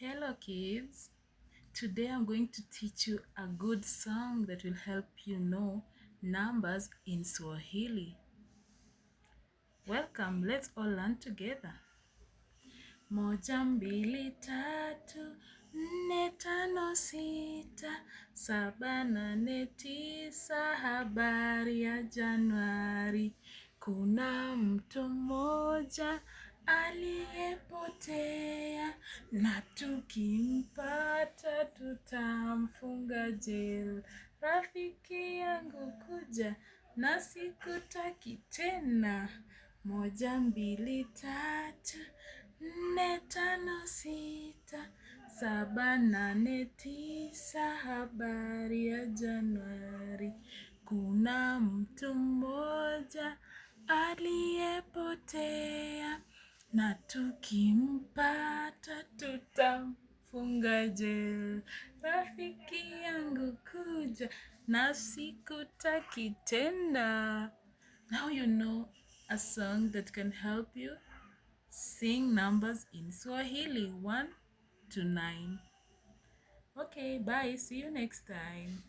Hello kids, today I'm going to teach you a good song that will help you know numbers in Swahili. Welcome, let's all learn together. Moja, mbili, tatu, nne, tano, sita, saba, nane, tisa, habari ya Januari. Kuna mtu mmoja aliyepotea na tukimpata tutamfunga jela. Rafiki yangu kuja na sikutaki tena. Moja, mbili, tatu, nne, tano, sita, saba, nane, tisa, habari ya Januari. Kuna mtu mmoja aliyepotea na tukimpata tutamfunga jela. Rafiki yangu kuja na sikutaki tena. Now you know a song that can help you sing numbers in Swahili 1 to 9. Okay, bye. See you next time.